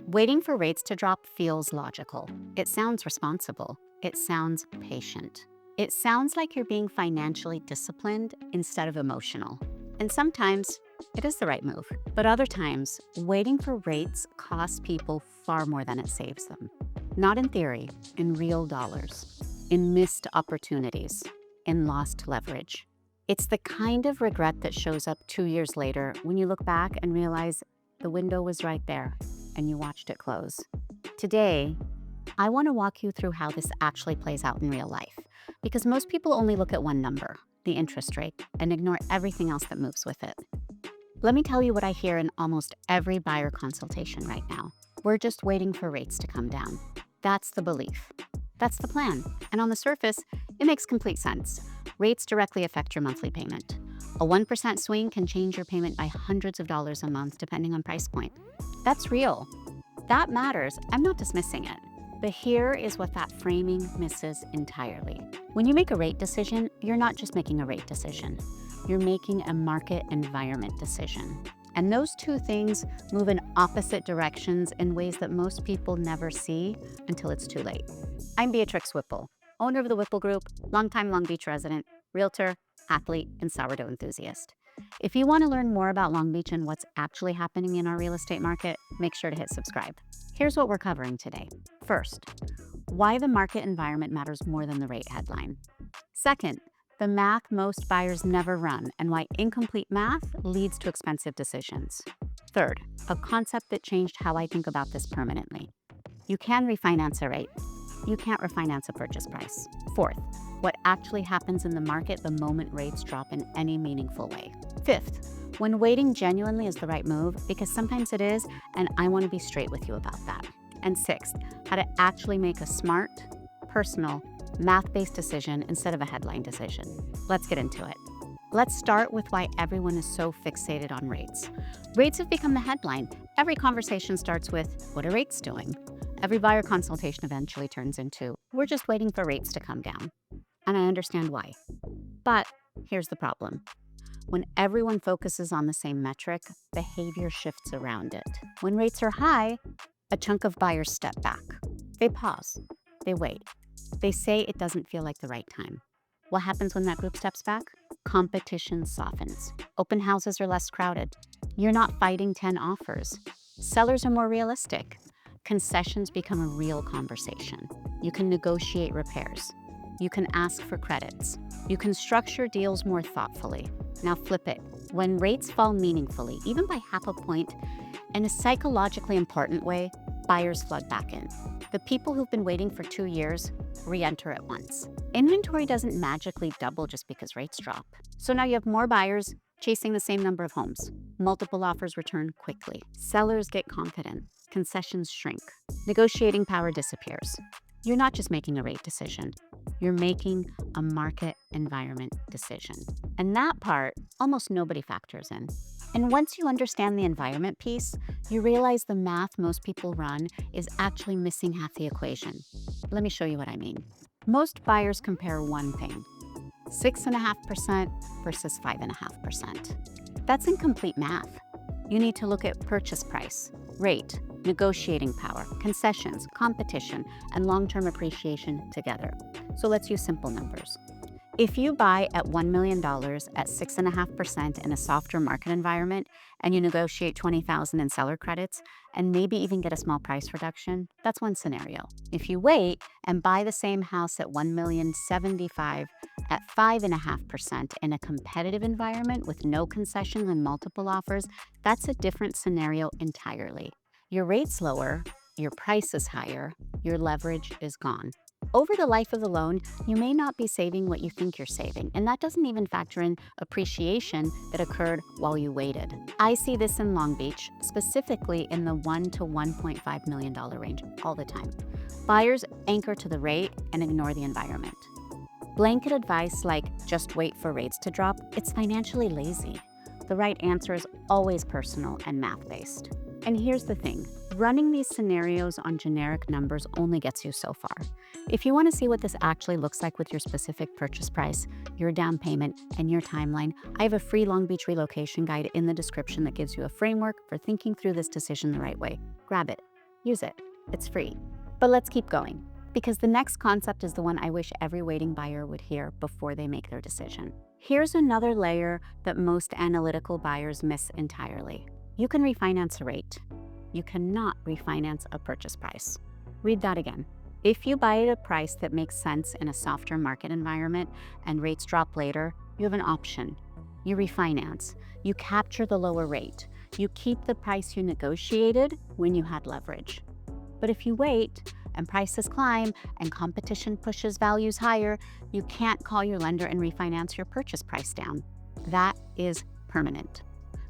Waiting for rates to drop feels logical. It sounds responsible. It sounds patient. It sounds like you're being financially disciplined instead of emotional. And sometimes it is the right move. But other times, waiting for rates costs people far more than it saves them. Not in theory, in real dollars, in missed opportunities, in lost leverage. It's the kind of regret that shows up 2 years later when you look back and realize the window was right there and you watched it close. Today, I want to walk you through how this actually plays out in real life, because most people only look at one number, the interest rate, and ignore everything else that moves with it. Let me tell you what I hear in almost every buyer consultation right now. We're just waiting for rates to come down. That's the belief. That's the plan. And on the surface, it makes complete sense. Rates directly affect your monthly payment. A 1% swing can change your payment by hundreds of dollars a month depending on price point. That's real. That matters. I'm not dismissing it. But here is what that framing misses entirely. When you make a rate decision, you're not just making a rate decision. You're making a market environment decision. And those two things move in opposite directions in ways that most people never see until it's too late. I'm Beatrix Whipple, owner of the Whipple Group, longtime Long Beach resident, realtor, athlete, and sourdough enthusiast. If you want to learn more about Long Beach and what's actually happening in our real estate market, make sure to hit subscribe. Here's what we're covering today. First, why the market environment matters more than the rate headline. Second, the math most buyers never run and why incomplete math leads to expensive decisions. Third, a concept that changed how I think about this permanently. You can refinance a rate. You can't refinance a purchase price. Fourth, what actually happens in the market the moment rates drop in any meaningful way. Fifth, when waiting genuinely is the right move, because sometimes it is, and I want to be straight with you about that. And sixth, how to actually make a smart, personal, math-based decision instead of a headline decision. Let's get into it. Let's start with why everyone is so fixated on rates. Rates have become the headline. Every conversation starts with, what are rates doing? Every buyer consultation eventually turns into, we're just waiting for rates to come down. And I understand why. But here's the problem. When everyone focuses on the same metric, behavior shifts around it. When rates are high, a chunk of buyers step back. They pause. They wait. They say it doesn't feel like the right time. What happens when that group steps back? Competition softens. Open houses are less crowded. You're not fighting 10 offers. Sellers are more realistic. Concessions become a real conversation. You can negotiate repairs. You can ask for credits. You can structure deals more thoughtfully. Now flip it. When rates fall meaningfully, even by half a point, in a psychologically important way, buyers flood back in. The people who've been waiting for 2 years re-enter at once. Inventory doesn't magically double just because rates drop. So now you have more buyers chasing the same number of homes. Multiple offers return quickly. Sellers get confident. Concessions shrink. Negotiating power disappears. You're not just making a rate decision. You're making a market environment decision. And that part, almost nobody factors in. And once you understand the environment piece, you realize the math most people run is actually missing half the equation. Let me show you what I mean. Most buyers compare one thing, 6.5% versus 5.5%. That's incomplete math. You need to look at purchase price, rate, negotiating power, concessions, competition, and long-term appreciation together. So let's use simple numbers. If you buy at $1 million at 6.5% in a softer market environment and you negotiate $20,000 in seller credits and maybe even get a small price reduction, that's one scenario. If you wait and buy the same house at $1,075,000 at 5.5% in a competitive environment with no concessions and multiple offers, that's a different scenario entirely. Your rate's lower, your price is higher, your leverage is gone. Over the life of the loan, you may not be saving what you think you're saving, and that doesn't even factor in appreciation that occurred while you waited. I see this in Long Beach, specifically in the $1 to $1.5 million range all the time. Buyers anchor to the rate and ignore the environment. Blanket advice like just wait for rates to drop, it's financially lazy. The right answer is always personal and math-based. And here's the thing, running these scenarios on generic numbers only gets you so far. If you want to see what this actually looks like with your specific purchase price, your down payment, and your timeline, I have a free Long Beach relocation guide in the description that gives you a framework for thinking through this decision the right way. Grab it. use it. It's free. But let's keep going, because the next concept is the one I wish every waiting buyer would hear before they make their decision. Here's another layer that most analytical buyers miss entirely. You can refinance a rate. You cannot refinance a purchase price. Read that again. If you buy at a price that makes sense in a softer market environment and rates drop later, you have an option. You refinance. You capture the lower rate. You keep the price you negotiated when you had leverage. But if you wait and prices climb and competition pushes values higher, you can't call your lender and refinance your purchase price down. That is permanent.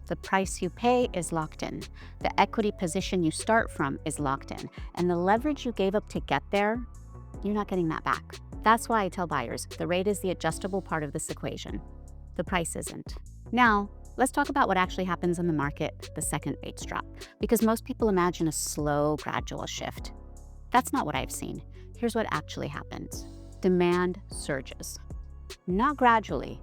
The price you pay is locked in. The equity position you start from is locked in. And the leverage you gave up to get there, you're not getting that back. That's why I tell buyers the rate is the adjustable part of this equation. The price isn't. Now, let's talk about what actually happens in the market the second rates drop, because most people imagine a slow, gradual shift. That's not what I've seen. Here's what actually happens. Demand surges. Not gradually,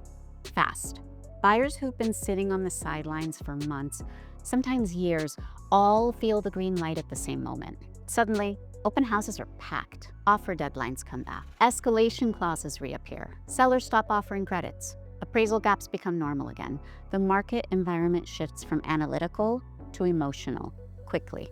fast. Buyers who've been sitting on the sidelines for months, sometimes years, all feel the green light at the same moment. Suddenly, open houses are packed. Offer deadlines come back. Escalation clauses reappear. Sellers stop offering credits. Appraisal gaps become normal again. The market environment shifts from analytical to emotional quickly.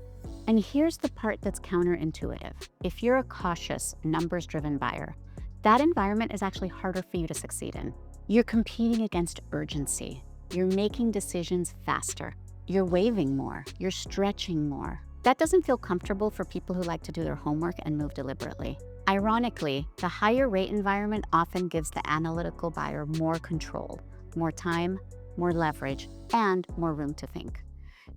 And here's the part that's counterintuitive. If you're a cautious, numbers-driven buyer, that environment is actually harder for you to succeed in. You're competing against urgency. You're making decisions faster. You're waving more. You're stretching more. That doesn't feel comfortable for people who like to do their homework and move deliberately. Ironically, the higher rate environment often gives the analytical buyer more control, more time, more leverage, and more room to think.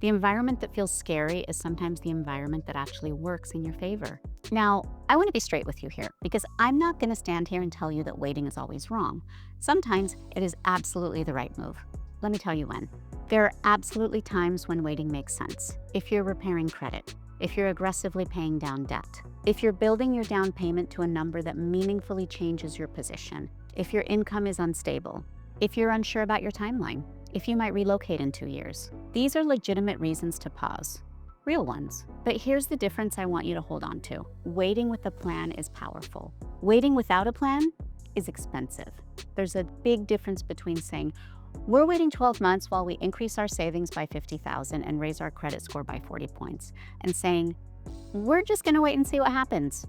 The environment that feels scary is sometimes the environment that actually works in your favor. Now, I want to be straight with you here, because I'm not going to stand here and tell you that waiting is always wrong. Sometimes it is absolutely the right move. Let me tell you when. There are absolutely times when waiting makes sense. If you're repairing credit, if you're aggressively paying down debt, if you're building your down payment to a number that meaningfully changes your position, if your income is unstable, if you're unsure about your timeline, if you might relocate in 2 years. These are legitimate reasons to pause. Real ones. But here's the difference I want you to hold on to. Waiting with a plan is powerful. Waiting without a plan is expensive. There's a big difference between saying, we're waiting 12 months while we increase our savings by $50,000 and raise our credit score by 40 points, and saying, we're just gonna wait and see what happens.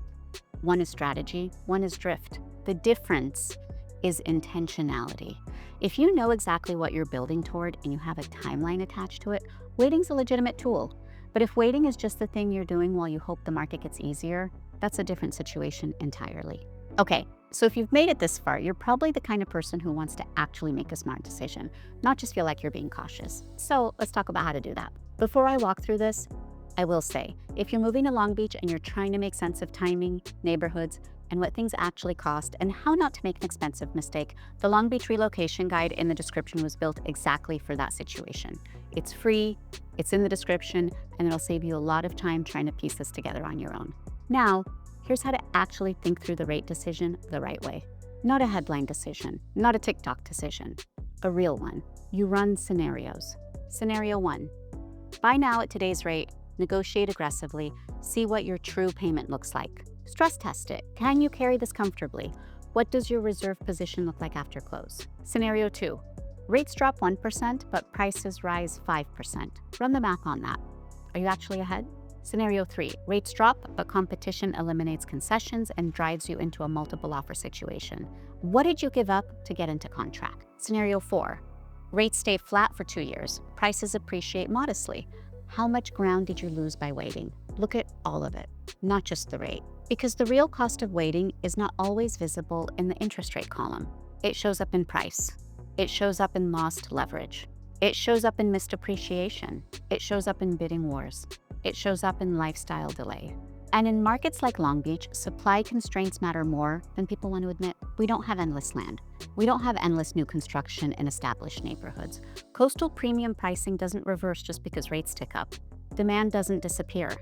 One is strategy, one is drift. The difference is intentionality. If you know exactly what you're building toward and you have a timeline attached to it, waiting's a legitimate tool. But if waiting is just the thing you're doing while you hope the market gets easier, that's a different situation entirely. Okay, so if you've made it this far, you're probably the kind of person who wants to actually make a smart decision, not just feel like you're being cautious. So let's talk about how to do that. Before I walk through this, I will say, if you're moving to Long Beach and you're trying to make sense of timing, neighborhoods, and what things actually cost, and how not to make an expensive mistake, the Long Beach relocation guide in the description was built exactly for that situation. It's free, it's in the description, and it'll save you a lot of time trying to piece this together on your own. Now, here's how to actually think through the rate decision the right way. Not a headline decision, not a TikTok decision, a real one. You run scenarios. Scenario 1, buy now at today's rate, negotiate aggressively, see what your true payment looks like. Stress test it. Can you carry this comfortably? What does your reserve position look like after close? Scenario 2, rates drop 1%, but prices rise 5%. Run the math on that. Are you actually ahead? Scenario 3, rates drop, but competition eliminates concessions and drives you into a multiple offer situation. What did you give up to get into contract? Scenario 4, rates stay flat for 2 years. Prices appreciate modestly. How much ground did you lose by waiting? Look at all of it, not just the rate. Because the real cost of waiting is not always visible in the interest rate column. It shows up in price. It shows up in lost leverage. It shows up in missed appreciation. It shows up in bidding wars. It shows up in lifestyle delay. And in markets like Long Beach, supply constraints matter more than people want to admit. We don't have endless land. We don't have endless new construction in established neighborhoods. Coastal premium pricing doesn't reverse just because rates tick up. Demand doesn't disappear.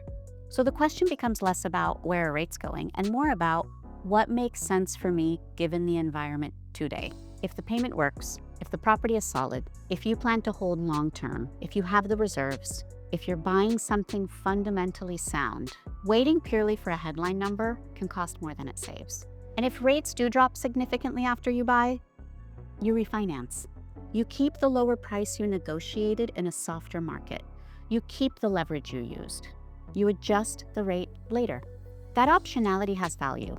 So the question becomes less about where are rates going and more about what makes sense for me given the environment today. If the payment works, if the property is solid, if you plan to hold long term, if you have the reserves, If you're buying something fundamentally sound, waiting purely for a headline number can cost more than it saves. And if rates do drop significantly after you buy, you refinance. You keep the lower price you negotiated in a softer market. You keep the leverage you used. You adjust the rate later. That optionality has value.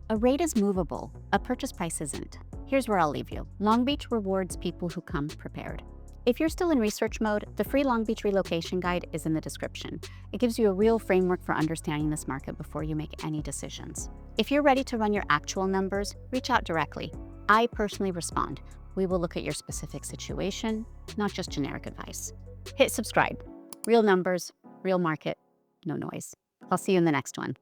A rate is movable, a purchase price isn't. Here's where I'll leave you. Long Beach rewards people who come prepared. If you're still in research mode, the free Long Beach relocation guide is in the description. It gives you a real framework for understanding this market before you make any decisions. If you're ready to run your actual numbers, reach out directly. I personally respond. We will look at your specific situation, not just generic advice. Hit subscribe. Real numbers, real market, no noise. I'll see you in the next one.